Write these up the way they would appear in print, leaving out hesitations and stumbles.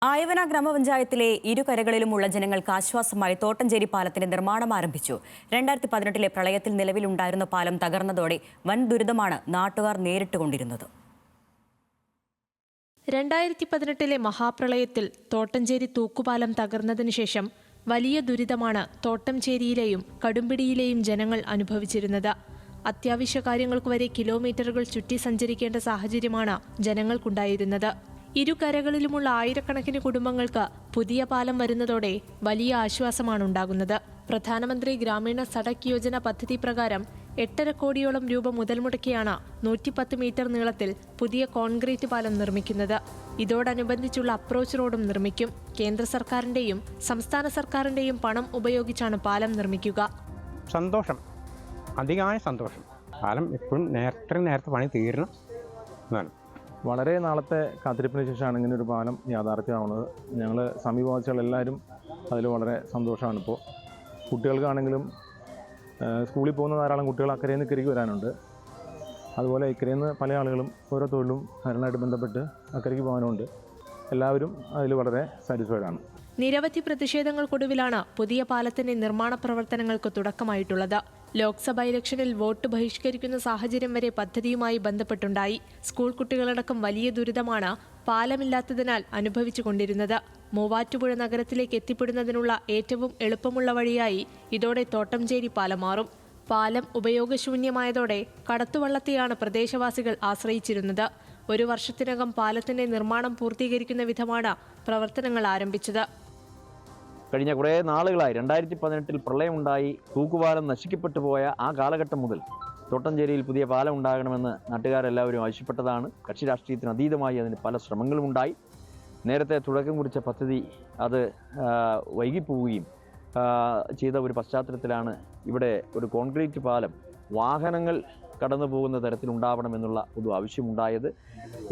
ആയവന ഗ്രാമപഞ്ചായത്തിലെ ഇരുകരകളിലുമുള്ള ജനങ്ങൾക്ക് ആശ്വാസമായി തോട്ടഞ്ചേരി പാലത്തിന്റെ നിർമ്മാണം ആരംഭിച്ചു. 2018 പ്രളയത്തിൽ നിലവിലുണ്ടായിരുന്ന പാലം തകർന്നതോടെ വൻ ദുരിതമാണ് നാട്ടുകാർ നേരിട്ടുകൊണ്ടിരുന്നത്. 2018 മഹാപ്രളയത്തിൽ തോട്ടഞ്ചേരി തൂക്കുപാലം തകർന്നതിനു ശേഷം വലിയ ദുരിതമാണ് തോട്ടംചേരിയിലെയും കടുംപിടിയിലെയും ജനങ്ങൾ അനുഭവിച്ചിരുന്നത്. അത്യാവശ്യ കാര്യങ്ങൾക്ക് വരെ കിലോമീറ്ററുകൾ ചുറ്റി സഞ്ചരിക്കേണ്ട സാഹചര്യമാണ് ജനങ്ങൾക്കുണ്ടായിരുന്നത്. ഇരുകരകളിലുമുള്ള ആയിരക്കണക്കിന് കുടുംബങ്ങൾക്ക് പുതിയ പാലം വരുന്നതോടെ വലിയ ആശ്വാസമാണ് ഉണ്ടാകുന്നത്. പ്രധാനമന്ത്രി ഗ്രാമീണ സഡക് യോജന പദ്ധതി പ്രകാരം 8.5 കോടിയോളം രൂപ മുതൽ മുടക്കിയാണ് 110 മീറ്റർ നീളത്തിൽ പുതിയ കോൺക്രീറ്റ് പാലം നിർമ്മിക്കുന്നത്. ഇതോടനുബന്ധിച്ചുള്ള അപ്രോച്ച് റോഡും നിർമ്മിക്കും. കേന്ദ്ര സർക്കാരിന്റെയും സംസ്ഥാന സർക്കാരിന്റെയും പണം ഉപയോഗിച്ചാണ് പാലം നിർമ്മിക്കുക. സന്തോഷം, അധികമായ സന്തോഷം. പാലം എപ്പോഴും നേരത്തെ പണി തീരണം എന്നാണ്. വളരെ നാളത്തെ കാത്തിരിപ്പിന് ശേഷമാണ് ഇങ്ങനെ ഒരു പാലം യാഥാർത്ഥ്യമാവുന്നത്. ഞങ്ങൾ സമീപവാസികളെല്ലാവരും അതിൽ വളരെ സന്തോഷമാണ്. ഇപ്പോൾ കുട്ടികൾക്കാണെങ്കിലും സ്കൂളിൽ പോകുന്ന ധാരാളം കുട്ടികൾ അക്കരയിൽ നിന്ന് ഇക്കരയ്ക്ക് വരാനുണ്ട്. അതുപോലെ ഇക്കരയിൽ നിന്ന് പല ആളുകളും ഓരോ തൊഴിലും ഭരണമായിട്ട് ബന്ധപ്പെട്ട് അക്കരയ്ക്ക് പോകാനുണ്ട്. എല്ലാവരും അതിൽ വളരെ സാറ്റിസ്ഫൈഡ് ആണ്. നിരവധി പ്രതിഷേധങ്ങൾക്കൊടുവിലാണ് പുതിയ പാലത്തിന്റെ നിർമ്മാണ പ്രവർത്തനങ്ങൾക്ക് തുടക്കമായിട്ടുള്ളത്. ലോക്സഭാ ഇലക്ഷനിൽ വോട്ട് ബഹിഷ്കരിക്കുന്ന സാഹചര്യം വരെ പദ്ധതിയുമായി ബന്ധപ്പെട്ടുണ്ടായി. സ്കൂൾ കുട്ടികളടക്കം വലിയ ദുരിതമാണ് പാലമില്ലാത്തതിനാൽ അനുഭവിച്ചുകൊണ്ടിരുന്നത്. മൂവാറ്റുപുഴ നഗരത്തിലേക്ക് എത്തിപ്പെടുന്നതിനുള്ള ഏറ്റവും എളുപ്പമുള്ള വഴിയായി ഇതോടെ തോട്ടംചേരി പാലം മാറും. പാലം ഉപയോഗശൂന്യമായതോടെ കടത്തുവള്ളത്തെയാണ് പ്രദേശവാസികൾ ആശ്രയിച്ചിരുന്നത്. 1 വർഷത്തിനകം പാലത്തിന്റെ നിർമ്മാണം പൂർത്തീകരിക്കുന്ന വിധമാണ് പ്രവർത്തനങ്ങൾ ആരംഭിച്ചത്. കഴിഞ്ഞ കുറേ നാളുകളായി 2018 പ്രളയമുണ്ടായി തൂക്കുപാലം നശിക്കപ്പെട്ടു പോയ ആ കാലഘട്ടം മുതൽ തോട്ടഞ്ചേരിയിൽ പുതിയ പാലം ഉണ്ടാകണമെന്ന് നാട്ടുകാരെല്ലാവരും ആവശ്യപ്പെട്ടതാണ്. കക്ഷി രാഷ്ട്രീയത്തിന് അതീതമായി അതിന് പല ശ്രമങ്ങളും ഉണ്ടായി. നേരത്തെ തുടക്കം കുറിച്ച പദ്ധതി അത് വൈകിപ്പോവുകയും ചെയ്ത ഒരു പശ്ചാത്തലത്തിലാണ് ഇവിടെ ഒരു കോൺക്രീറ്റ് പാലം വാഹനങ്ങൾ കടന്നു പോകുന്ന തരത്തിലുണ്ടാവണമെന്നുള്ള പൊതു ആവശ്യമുണ്ടായത്.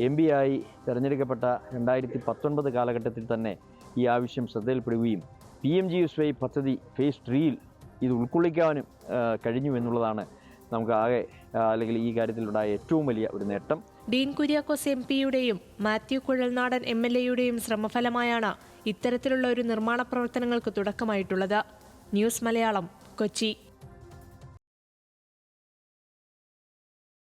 MP ആയി തിരഞ്ഞെടുക്കപ്പെട്ട 2019 കാലഘട്ടത്തിൽ തന്നെ ഈ ആവശ്യം ശ്രദ്ധയിൽപ്പെടുകയും PMGSY പദ്ധതി ഫേസ് 3യിൽ ഇത് ഉൾക്കൊള്ളിക്കാനും കഴിഞ്ഞു എന്നുള്ളതാണ് നമുക്ക് ആകെ അല്ലെങ്കിൽ ഈ കാര്യത്തിലുണ്ടായ ഏറ്റവും വലിയ ഒരു നേട്ടം. ഡീൻ കുര്യാക്കോസ് MP-യുടെയും മാത്യു കുഴൽനാടൻ MLA-യുടെയും ശ്രമഫലമായാണ് ഇത്തരത്തിലുള്ള ഒരു നിർമ്മാണ പ്രവർത്തനങ്ങൾക്ക് തുടക്കമായിട്ടുള്ളത്. ന്യൂസ് മലയാളം, കൊച്ചി.